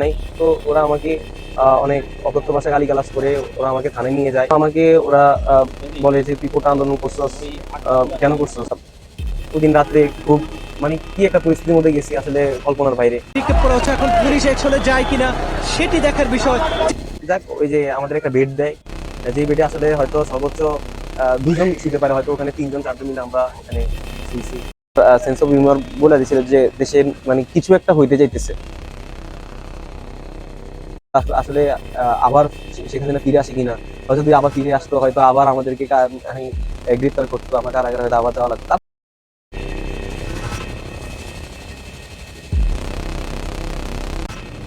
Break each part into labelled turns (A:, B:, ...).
A: নাই। তো ওরা আমাকে অনেক অকথ্য ভাষায় গালিগালাজ করে ওরা আমাকে থানায় নিয়ে যায়। আমাকে ওরা বলে যে তুই কোটা আন্দোলন করছস, কেন করছস। ওদিন রাত্রে খুব কি একটা পরিস্থিতির মধ্যে গেছি আসলে কল্পনার বাইরে।
B: এখন পুলিশ চলে যায় কিনা সেটি দেখার বিষয়।
A: যাক, ওই যে আমাদের একটা বেড দেয়, যে বেডে আসলে হয়তো সর্বোচ্চ দুজন শুতে পারে, হয়তো ওখানে 3-4 জন মিলে আমরা ওখানে শুয়েছি। সেন্স অফ হিউমার বলে দিয়েছিল যে দেশে কিছু একটা হইতে যাইতেছে। আসলে আবার সেখানে ফিরে আসে কিনা, হয়তো যদি আবার ফিরে আসতো হয়তো আবার আমাদেরকে গ্রেফতার করতো, আমার কারাগারে হয়তো আবার যাওয়া লাগতো।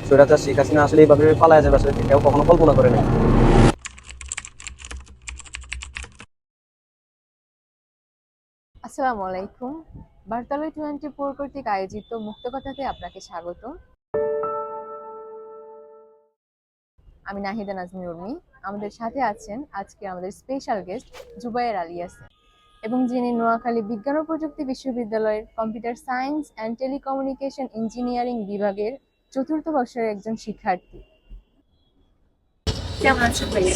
A: স্বৈরাচার শেখ হাসিনা আসলে এইভাবে পালায়া যাবে আসলে কেউ কখনো কল্পনা করে নাই।
C: আসসালামু আলাইকুম। বার্তালয় 24 কর্তৃক আয়োজিত মুক্ত কথাতে আপনাকে স্বাগত। আমি নাহিদা নাজনীন উর্মি। আমাদের সাথে আছেন আজকে আমাদের স্পেশাল গেস্ট জুবায়ের আলী ইয়াসিন, এবং যিনি নোয়াখালী বিজ্ঞান ও প্রযুক্তি বিশ্ববিদ্যালয়ের computer science and telecommunication engineering বিভাগের 4th বর্ষের একজন শিক্ষার্থী। কেমন আছেন ভাইয়া?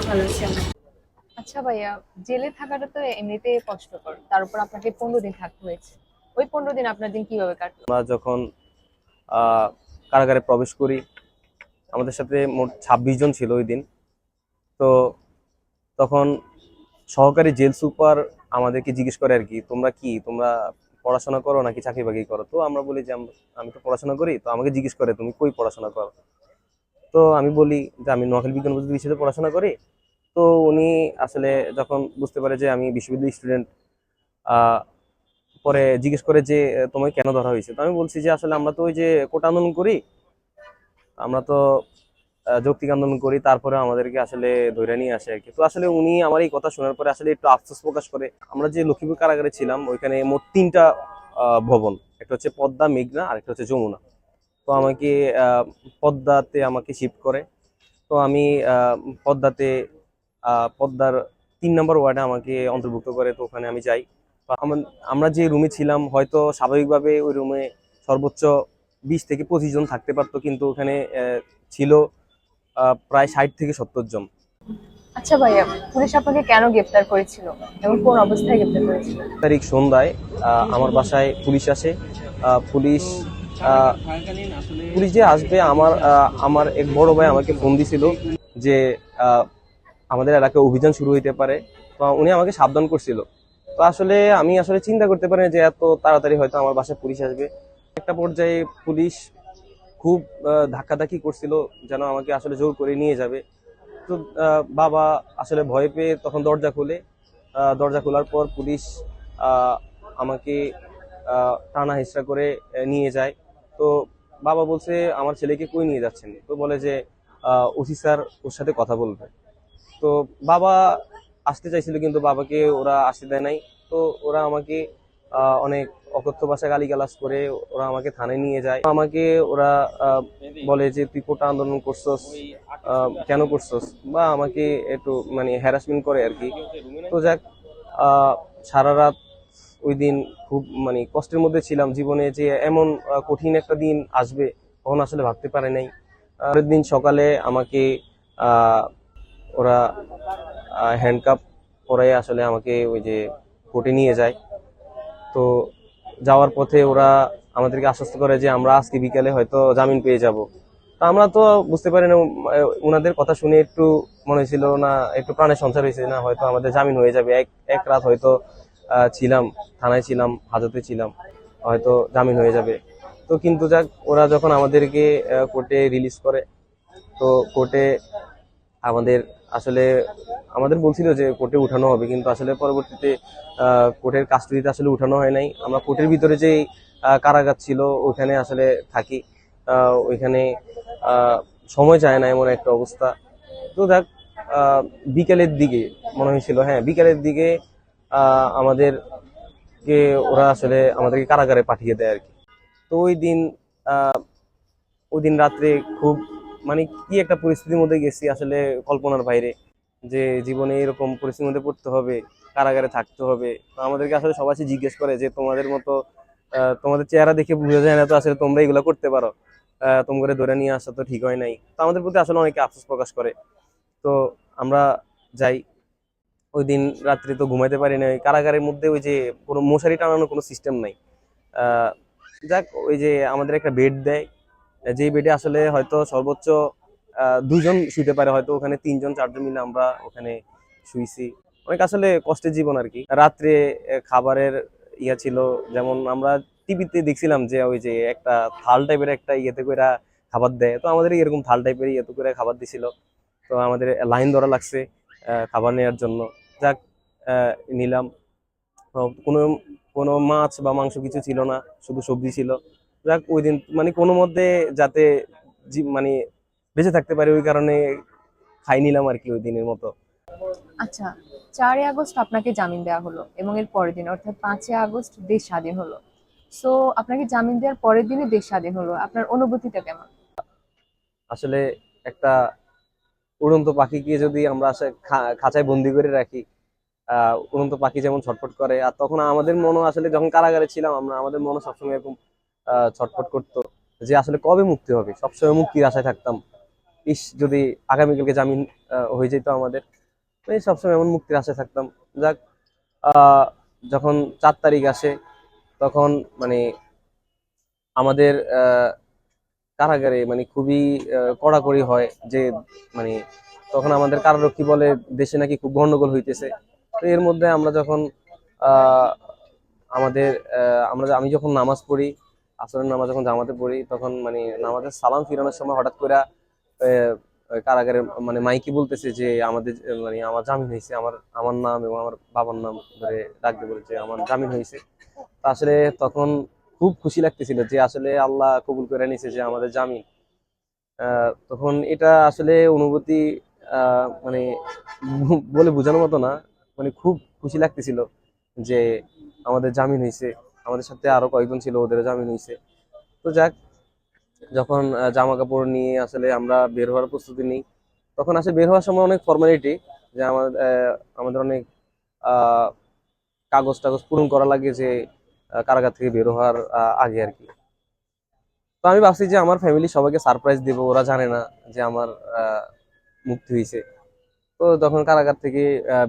C: ভালো আছি। আচ্ছা ভাইয়া, জেলে থাকাটা তো এমনিতে কষ্টকর, তার উপর আপনাকে 15 দিন থাকতে হয়েছে। ওই 15 দিন আপনার দিন কিভাবে কাটলো?
A: আমরা যখন আহ কারাগারে প্রবেশ করি, আমাদের সাথে মোট 26 জন ছিল ওই দিন। তো তখন সহকারী জেল সুপার আমাদেরকে জিজ্ঞেস করে আর কি, তোমরা পড়াশোনা করো নাকি চাকরি বাকরি করো। তো আমরা বলি যে আমি তো পড়াশোনা করি। তো আমাকে জিজ্ঞেস করে তুমি কই পড়াশোনা করো। তো আমি বলি যে আমি নোয়াখালী বিজ্ঞান প্রযুক্তি বিশ্ববিদ্যালয়ে পড়াশোনা করি। তো উনি আসলে যখন বুঝতে পারে যে আমি বিশ্ববিদ্যালয় স্টুডেন্ট, পরে জিজ্ঞেস করে যে তোমাকে কেন ধরা হয়েছে। তো আমি বলছি যে আসলে আমরা তো ওই যে কোটা আন্দোলন করি, আমরা তো যৌক্তিক আন্দোলন করি, তারপরে আমাদেরকে আসলে ধরে নিয়ে আসে আর কি। তো আসলে উনি আমার এই কথা শোনার পরে আসলে একটু আফসোস প্রকাশ করে। আমরা যে লক্ষ্মীপুর কারাগারে ছিলাম ওইখানে মোট 3টা ভবন, একটা হচ্ছে পদ্মা, মেঘনা, আর একটা হচ্ছে যমুনা। তো আমাকে পদ্মাতে আমাকে শিফট করে। তো আমি পদ্মাতে পদ্মার 3 নম্বর ওয়ার্ডে আমাকে অন্তর্ভুক্ত করে। তো ওখানে আমি যাই। তো আমরা যে রুমে ছিলাম হয়তো স্বাভাবিকভাবে ওই রুমে সর্বোচ্চ 20 থেকে 25 জন থাকতে পারতো, কিন্তু ওখানে ছিল প্রায় 60 থেকে 70 জন।
C: আচ্ছা ভাইয়া, পুলিশ আপনাকে কেন গ্রেফতার করেছিল এবং কোন অবস্থায় গ্রেফতার করেছিল?
A: তারিখ সন্ধ্যায় আমার বাসায় পুলিশ আসে। পুলিশ আহ, পুলিশ যে আসবে, আমার এক বড় ভাই আমাকে ফোন দিছিল যে আহ, আমাদের এলাকায় অভিযান শুরু হইতে পারে। তো উনি আমাকে সাবধান করছিল। তো আসলে আমি আসলে চিন্তা করতে পারি না যে এত তাড়াতাড়ি হয়তো আমার বাসায় পুলিশ আসবে। একটা পর্যায়ে পুলিশ খুব ধাক্কাধাক্কি করছিল, যেন আমাকে আসলে জোর করে নিয়ে যাবে। তো বাবা আসলে ভয় পেয়ে তখন দরজা খোলে। দরজা খোলার পর পুলিশ আমাকে টানা হেঁচড়া করে নিয়ে যায়। তো বাবা বলছে আমার ছেলেকে কই নিয়ে যাচ্ছেন। তো বলে যে ওসি স্যার ওর সাথে কথা বলবে। তো বাবা আসতে চাইছিল কিন্তু বাবাকে ওরা আসতে দেয় নাই। তো ওরা আমাকে অনেক অকথ্য ভাষায় গালিগালাজ করে ওরা আমাকে থানায় নিয়ে যায়। আমাকে ওরা বলে যে তুই কোটা আন্দোলন করছস, কেন করছস, বা আমাকে একটু হ্যারাসমেন্ট করে আর কি। তো যাক, সারা রাত ওই দিন খুব কষ্টের মধ্যে ছিলাম। জীবনে যে এমন কঠিন একটা দিন আসবে তখন আসলে ভাবতে পারে নাই। পরের দিন সকালে আমাকে আহ ওরা হ্যান্ডকাপ পরাই আসলে আমাকে ওই যে কোর্টে নিয়ে যায়। তো যাওয়ার পথে ওরা আমাদেরকে আশ্বস্ত করে যে আমরা আজকে বিকালে হয়তো জামিন পেয়ে যাব। তা আমরা তো বুঝতে পারি না, ওনাদের কথা শুনে একটু মনে হয়েছিল না, একটু প্রাণের সঞ্চার হয়েছে না হয়তো আমাদের জামিন হয়ে যাবে। এক রাত হয়তো ছিলাম, থানায় ছিলাম, হাজতে ছিলাম, হয়তো জামিন হয়ে যাবে। তো কিন্তু যাক, ওরা যখন আমাদেরকে কোর্টে রিলিজ করে, তো কোর্টে আমাদের আসলে আমাদের বলছিল যে কোর্টে উঠানো হবে, কিন্তু আসলে পরবর্তীতে কোর্টের কাস্টডিতে আসলে উঠানো হয় নাই। আমরা কোর্টের ভিতরে যে কারাগার ছিল ওইখানে আসলে থাকি। ওইখানে সময় যায় না, এমন একটা অবস্থা। তো দেখ, বিকেলের দিকে মনে হয়েছিল, হ্যাঁ বিকেলের দিকে আমাদেরকে ওরা আসলে আমাদেরকে কারাগারে পাঠিয়ে দেয় আর কি। তো ওই দিন রাত্রে খুব কি একটা পরিস্থিতির মধ্যে গেছি আসলে কল্পনার বাইরে, যে জীবনে এরকম পরিস্থিতির মধ্যে পড়তে হবে, কারাগারে থাকতে হবে। তো আমাদেরকে আসলে সবাই জিজ্ঞেস করে যে তোমাদের মতো তোমাদের চেহারা দেখে বোঝা যায় না তো আসলে তোমরা এগুলো করতে পারো, তোমরা ধরে নিয়ে আসা তো ঠিক হয় নাই। তো আমাদের প্রতি আসলে অনেকে আফসোস প্রকাশ করে। তো আমরা যাই। ওই দিন রাত্রে তো ঘুমাইতে পারি না, ওই কারাগারের মধ্যে ওই যে কোনো মশারি টানানোর কোনো সিস্টেম নাই। আহ, যাক, ওই যে আমাদের একটা বেড দেয়, যে বেডে আসলে হয়তো সর্বোচ্চ দুজন শুইতে পারে, হয়তো ওখানে 3 4 জন মিলে আমরা ওখানে শুইছি। অনেক আসলে কষ্টের জীবন আর কি। রাত্রে খাবারের ইয়া ছিল, যেমন আমরা টিভিতে দেখছিলাম যে ওই যে একটা থাল টাইপের একটা ইয়েতে করে খাবার দেয়, তো আমাদের এরকম থাল টাইপের ইয়েতে করে খাবার দিছিল। তো আমাদের লাইন ধরা লাগছে খাবার নেওয়ার জন্য। যাক, নিলাম। কোনো কোনো মাছ বা মাংস কিছু ছিল না, শুধু সবজি ছিল। যাক, ওই দিন মানে কোনো মধ্যে যাতে মানে বেঁচে থাকতে পারি ওই কারণে খাই নিলাম আর কি ওই দিনের মতো।
C: আচ্ছা, 4ই আগস্ট আপনাকে জামিন দেওয়া হলো এবং এর পরের দিন অর্থাৎ 5ই আগস্ট দেশ স্বাধীন হলো। সো আপনাকে জামিন দেওয়ার পরের দিনই দেশ স্বাধীন হলো, আপনার অনুভূতিটা কেমন?
A: আসলে একটা উড়ন্ত পাখিকে যদি আমরা খাঁচায় বন্দি করে রাখি, উড়ন্ত পাখি যেমন ছটফট করে, আর তখন আমাদের মনও আসলে যখন কারাগারে ছিলাম আমরা, আমাদের মনও সবসময় এরকম ছটফট করতো যে আসলে কবে মুক্তি হবে। সবসময় মুক্তির আশায় থাকতাম। ইস, যদি আগামীকালকে জামিন হয়ে যেত আমাদের। এই সবসময় এমন মুক্তির আশায় থাকতাম। যাক, আহ, যখন 4 তারিখ আসে তখন মানে আমাদের কারাগারে মানে খুবই কড়াকড়ি হয় যে মানে তখন আমাদের কারারক্ষী বলে দেশে নাকি খুব গন্ডগোল হইতেছে। তো এর মধ্যে আমরা যখন আহ আমাদের আমি যখন নামাজ পড়ি, আসরের নামাজ যখন জামাতে পড়ি, তখন মানে নামাজের সালাম ফিরানোর সময় হঠাৎ করে কারাগারে মানে মাইকি বলতেছে যে আমাদের মানে আমার জামিন হয়েছে, আমার আমার নাম এবং আমার বাবার নাম ধরে ডাকতে বলেছে, আমার জামিন হয়েছে। তো আসলে তখন খুব খুশি লাগতেছিল যে আসলে আল্লাহ কবুল করে নিছে যে আমাদের জামিন। তখন এটা আসলে অনুভূতি মানে বলে বোঝানোর মতো না। মানে খুব খুশি লাগতেছিল যে আমাদের জামিন হয়েছে, আমাদের সাথে আরো কয়েকজন ছিল ওদেরও জামিন হয়েছে। তো যাক, যখন জামা কাপড় নিয়ে আসলে আমরা বের হওয়ার প্রস্তুতি নিই, তখন আসলে বের হওয়ার সময় অনেক ফর্মালিটি, যে আমাদের অনেক আহ কাগজ টাগজ পূরণ করা লাগে, যে কারাগার থেকে বের হওয়ার আগে আর কি। তো আমি ভাবছি যে আমার ফ্যামিলি সবাইকে সারপ্রাইজ দিব, ওরা জানে না যে আমার আহ, মুক্তি হয়েছে। তো তখন কারাগার থেকে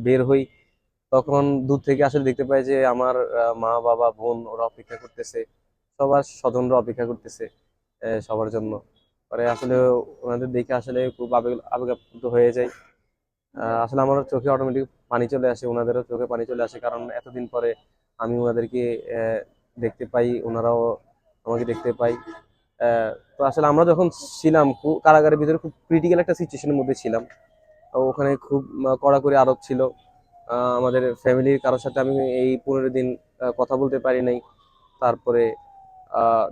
A: বের হই, তখন দূর থেকে আসলে দেখতে পাই যে আমার মা বাবা বোন ওরা অপেক্ষা করতেছে, সবার স্বজনরা অপেক্ষা করতেছে সবার জন্য। পরে আসলে ওনাদের দেখে আসলে খুব আবেগ আপ্লুত হয়ে যায়। আসলে আমার চোখে অটোমেটিক পানি চলে আসে, ওনাদেরও চোখে পানি চলে আসে, কারণ এতদিন পরে আমি ওনাদেরকে আহ, দেখতে পাই, ওনারাও আমাকে দেখতে পাই। তো আসলে আমরা যখন ছিলাম কারাগারের ভিতরে খুব ক্রিটিক্যাল একটা সিচুয়েশনের মধ্যে ছিলাম। তো ওখানে খুব কড়াকড়ি আরোপ ছিল। আমাদের ফ্যামিলির কারোর সাথে আমি এই 15 দিন কথা বলতে পারি নাই। তারপরে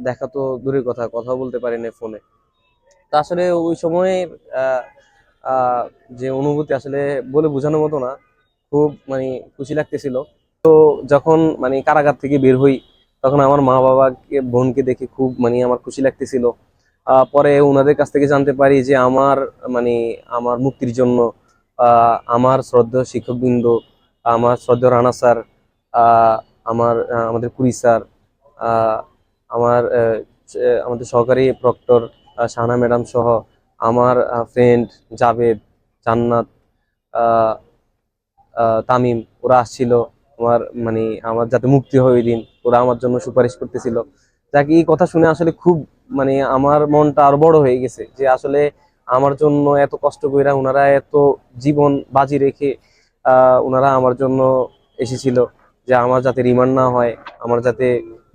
A: দেখা তো দূরের কথা, কথাও বলতে পারি নাই ফোনে। তা আসলে ওই সময়ের আহ, আহ, যে অনুভূতি আসলে বলে বোঝানোর মতো না। খুব মানে খুশি লাগতেছিল। যখন মানে কারাগার থেকে বের হই, তখন আমার মা বাবাকে বোনকে দেখে খুব মানে আমার খুশি লাগতেছিল। পরে ওনাদের কাছ থেকে জানতে পারি যে আমার মানে আমার মুক্তির জন্য আমার শ্রদ্ধেয় শিক্ষকবৃন্দ, আমার শ্রদ্ধেয় রানা স্যার, আহ, আমাদের পুরী স্যার, আহ, আমাদের সহকারী প্রক্টর শাহানা ম্যাডাম সহ আমার ফ্রেন্ড জাভেদ, জান্নাত, তামিম, ওরা আসছিল আমার মানে আমার যাতে মুক্তি হয় ওই দিন, ওরা আমার জন্য সুপারিশ করতেছিল। যাকে এই কথা শুনে আসলে খুব মানে আমার মনটা আরো বড় হয়ে গেছে, যে আসলে আমার জন্য এত কষ্ট কইরা ওনারা এত জীবন বাজি রেখে ওনারা আমার জন্য এসেছিল, যে আমার যাতে রিমান্ড না হয়, আমার যাতে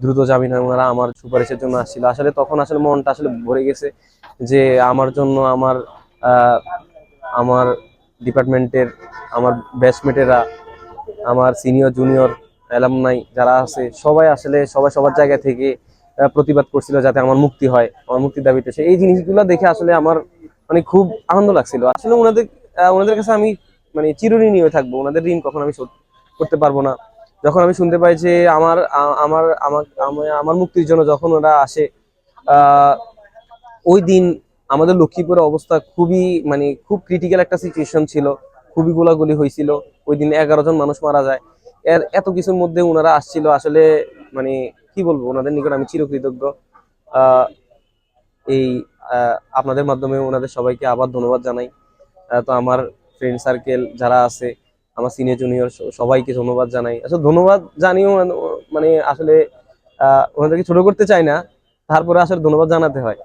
A: দ্রুত জামিন হয়, ওনারা আমার সুপারিশের জন্য আসছিল। আসলে তখন আসলে মনটা আসলে ভরে গেছে, যে আমার জন্য আহ আমার ডিপার্টমেন্টের আমার ব্যাচমেটেরা, আমার সিনিয়র জুনিয়র অ্যালামনাই যারা আছে সবাই আসলে সবাই সবার জায়গা থেকে প্রতিবাদ করছিল যাতে আমার মুক্তি হয়, আমার মুক্তির দাবিতে। এই জিনিসগুলো দেখে আসলে আমার মানে খুব আনন্দ লাগছিল। আসলে ওনাদের কাছে আমি মানে চিরঋণী হয়ে থাকবো, ওনাদের ঋণ কখনো আমি শোধ করতে পারবো না। যখন আমি শুনতে পাই যে আমার মুক্তির জন্য যখন ওরা আসে, আহ ওই দিন আমাদের লক্ষ্মীপুরের অবস্থা খুবই মানে খুব ক্রিটিক্যাল একটা সিচুয়েশন ছিল, খুবই গোলাগুলি হয়েছিল। ওই দিন 11 জন মানুষ মারা যায়। এত কিছুর মধ্যে ওনারা আসছিল আসলে মানে কি বলবো, ওনাদের নিকট আমি চিরকৃতজ্ঞ। আহ, এই আপনাদের মাধ্যমে ওনাদের সবাইকে আবার ধন্যবাদ জানাই। তো আমার ফ্রেন্ড সার্কেল যারা আছে, আমার সিনিয়র জুনিয়র সবাইকে ধন্যবাদ জানাই। আসলে ধন্যবাদ জানিও মানে আসলে ওনাদেরকে ছোট করতে চাই না, তারপরে আসলে ধন্যবাদ জানাতে হয়।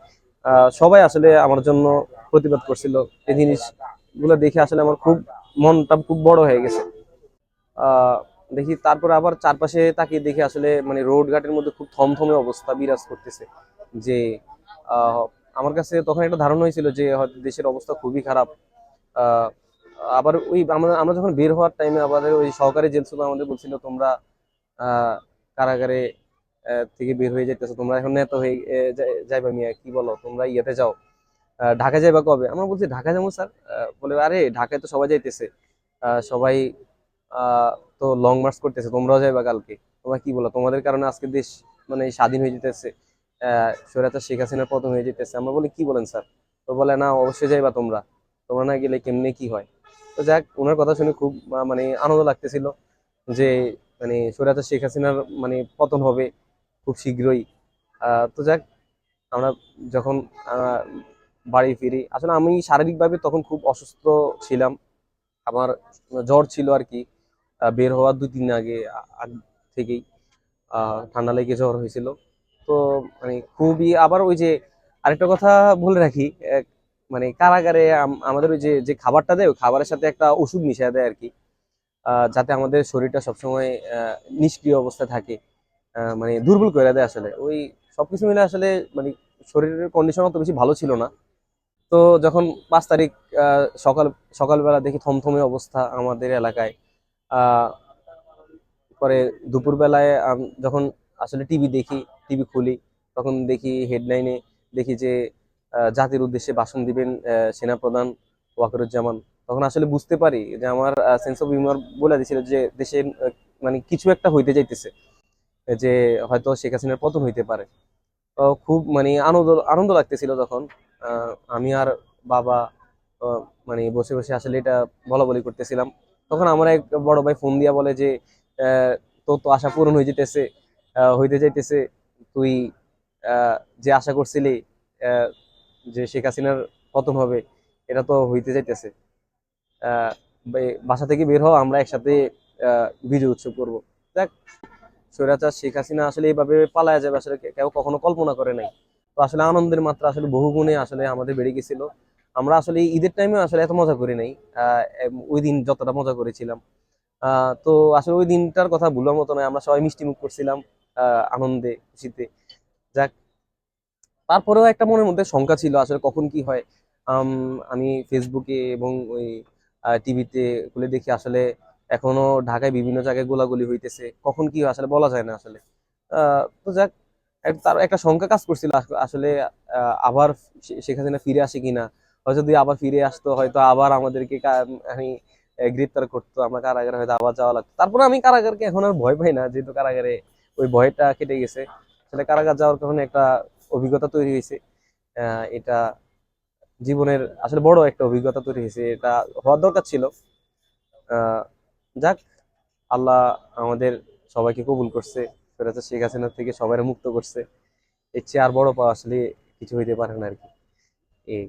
A: সবাই আসলে আমার জন্য প্রতিবাদ করছিল। এই জিনিসগুলো দেখে আসলে আমার খুব মনটা খুব বড় হয়ে গেছে। আহ দেখি তারপরে আবার চারপাশে তাকিয়ে দেখি আসলে মানে রোড ঘাটের মধ্যে খুব থমথমে অবস্থা বিরাজ করতেছে। যে আহ, আমার কাছে তখন একটা ধারণা হয়েছিল যে হয়তো দেশের অবস্থা খুবই খারাপ। আহ, আবার ওই আমরা আমরা যখন বের হওয়ার টাইমে আমাদের ওই সহকারী জেল সুপার আমাদের বলছিল, তোমরা আহ, কারাগারে থেকে বের হয়ে যাইতেছো, তোমরা এখন নেতা হয়ে যাইবা মিয়া, কি বলো তোমরা ইয়েতে যাও, ঢাকা যাইবা কবে? আমরা বলছি ঢাকা যাবো স্যার। বলে আরে ঢাকায় তো সবাই যাইতেছে, সবাই তো লং মার্চ করতেছে, তোমরাও যাইবা কালকে, তোমরা কি বলো, তোমাদের কারণে আজকে দেশ মানে স্বাধীন হয়ে যেতেছে, স্বৈরাচার শেখ হাসিনার পতন হয়ে যেতেছে। আমরা বলি কি বলেন স্যার? তো বলে না অবশ্যই যাইবা তোমরা, তোমরা না গেলে কেমনে কি হয়। তো যাক, ওনার কথা শুনে খুব মানে আনন্দ লাগতেছিল যে মানে স্বৈরাচার শেখ হাসিনার মানে পতন হবে খুব শীঘ্রই। তো যাক, আমরা যখন আহ, বাড়ি ফিরি, আসলে আমি শারীরিকভাবে তখন খুব অসুস্থ ছিলাম। আমার জ্বর ছিল আর কি, বের হওয়ার 2-3 দিন আগ থেকেই ঠান্ডা লেগে জ্বর হয়েছিল। তো মানে খুবই, আবার ওই যে আরেকটা কথা বলে রাখি, মানে কারাগারে আমাদের ওই যে যে খাবারটা দেয়, ওই খাবারের সাথে একটা ওষুধ মিশিয়ে দেয় আর কি, যাতে আমাদের শরীরটা সবসময় নিষ্ক্রিয় অবস্থায় থাকে, মানে দুর্বল করে দেয় আসলে। ওই সবকিছু মিলে আসলে মানে শরীরের কন্ডিশন অত বেশি ভালো ছিল না। তো যখন 5 তারিখ সকালবেলা দেখি থমথমে অবস্থা আমাদের এলাকায়। আহ পরে দুপুরবেলায় যখন আসলে টিভি খুলি, তখন দেখি হেডলাইনে দেখি যে জাতির উদ্দেশ্যে ভাষণ দিবেন সেনাপ্রধান ওয়াকারুজ্জামান। তখন আসলে বুঝতে পারি যে আমার সেন্স অফ হিউমার বলে দিয়েছিল যে দেশের মানে কিছু একটা হইতে যাইতেছে, যে হয়তো শেখ হাসিনার পতন হইতে পারে। তো খুব মানে আনন্দ আনন্দ লাগতেছিল তখন। আমি আর বাবা আহ, মানে বসে বসে আসলে এটা বলা বলি করতেছিলাম। তখন আমার এক বড় ভাই ফোন দিয়া বলে যে তোর তো আশা পূরণ হয়ে যেতেছে, হইতে যাইতেছে। তুই যে আশা করছিলি আহ, যে শেখ হাসিনার পতন হবে, এটা তো হইতে যাইতেছে। আহ, বাসা থেকে বের হও, আমরা একসাথে বিজয় উৎসব করবো। দেখ, স্বৈরাচার শেখ হাসিনা আসলে এইভাবে পালায়া যাবে আসলে কেউ কখনো কল্পনা করে নাই। তো আসলে আনন্দের মাত্রা আসলে বহু গুণে আসলে আমাদের বেড়ে গেছিল। আমরা আসলে এই ঈদের টাইমে আসলে এত মজা করি নাই ওই দিন যতটা মজা করেছিলাম। তো আসলে ওই দিনটার কথা ভুলার মতো নয়, আমরা সবাই মিষ্টি মুখ করছিলাম আনন্দে খুশিতে। যাক, তারপরেও একটা মনের মধ্যে শঙ্কা ছিল আসলে কখন কি হয়। আমি ফেসবুকে এবং ওই টিভিতে খুলে দেখি আসলে এখনো ঢাকায় বিভিন্ন জায়গায় গোলাগুলি হইতেছে, কখন কি হয় আসলে বলা যায় না আসলে। তো যাক, তার একটা শঙ্কা কাজ করছিল আসলে আবার শেখ হাসিনা ফিরে আসে কিনা। হয়তো যদি আবার ফিরে আসতো, হয়তো আবার আমাদেরকে মানে গ্রেপ্তার করতো, আমরা কারাগারে হয়তো আবার যাওয়া লাগতো। তারপরে আমি কারাগারকে এখন আর ভয় পাই না, যেহেতু কারাগারে ওই ভয়টা কেটে গেছে। আসলে কারাগার যাওয়ার কারণে একটা অভিজ্ঞতা তৈরি হয়েছে। এটা জীবনের আসলে বড় একটা অভিজ্ঞতা তৈরি হয়েছে, এটা হওয়ার দরকার ছিল। আহ যাক, আল্লাহ আমাদের সবাইকে কবুল করছে, ফেরাতে শেখ হাসিনা থেকে সবাই মুক্ত করছে। এর চেয়ে আর বড় পাওয়া আসলে কিছু হইতে পারে না আর কি। এই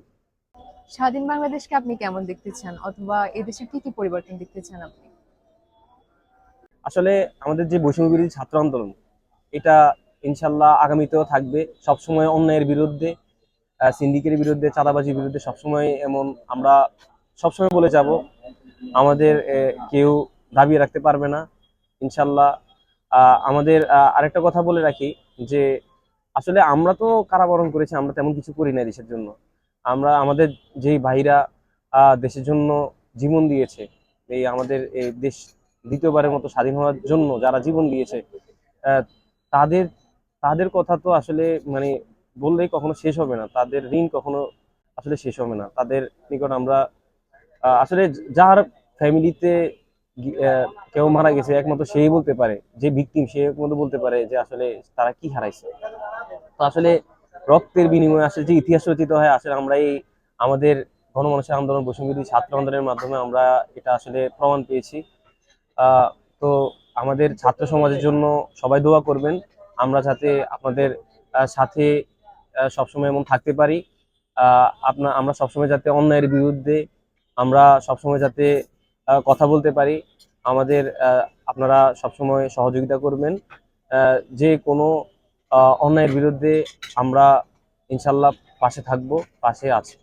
C: স্বাধীন বাংলাদেশকে আপনি কেমন দেখতে চান, অথবা এদেশে কি কি পরিবর্তন দেখতে চান আপনি?
A: আসলে আমাদের যে বৈষম্য বিরোধী ছাত্র আন্দোলন, এটা ইনশাল্লাহ আগামীতেও থাকবে। সবসময় অন্যায়ের বিরুদ্ধে, সিন্ডিকেটের বিরুদ্ধে, চাঁদাবাজির বিরুদ্ধে সবসময় এমন আমরা সবসময় বলে যাব। আমাদের কেউ দাবিয়ে রাখতে পারবে না ইনশাল্লাহ। আমাদের আরেকটা কথা বলে রাখি যে আসলে আমরা তো কারাবরণ করেছি, আমরা তেমন কিছু করি না দেশের জন্য। আমরা আমাদের যেই ভাইরা দেশের জন্য জীবন দিয়েছে, এই আমাদের এই দেশ দ্বিতীয়বারের মতো স্বাধীন হওয়ার জন্য যারা জীবন দিয়েছে, আহ, তাদের তাদের কথা তো আসলে মানে বললেই কখনো শেষ হবে না। তাদের ঋণ কখনো আসলে শেষ হবে না। তাদের নিকট আমরা আসলে যার ফ্যামিলিতে কেউ মারা গেছে, একমাত্র সেই বলতে পারে, যে ভিকটিম সে একমাত্র বলতে পারে যে আসলে তারা কি হারাইছে। তো আসলে রক্তের বিনিময়ে আসলে যে ইতিহাস রচিত হয়, আসলে আমরা এই আমাদের গণমানুষের আন্দোলন, বৈষম্যবিরোধী ছাত্র আন্দোলনের মাধ্যমে আমরা এটা আসলে প্রমাণ পেয়েছি। আহ তো আমাদের ছাত্র সমাজের জন্য সবাই দোয়া করবেন। আমরা যাতে আপনাদের সাথে সবসময় এমন থাকতে পারি। আমরা সবসময় যাতে অন্যায়ের বিরুদ্ধে আমরা সবসময় যাতে কথা বলতে পারি। আমাদের আপনারা সবসময় সহযোগিতা করবেন। যে কোনো অন্যায়ের বিরুদ্ধে আমরা ইনশাল্লাহ পাশে থাকবো, পাশে আছি।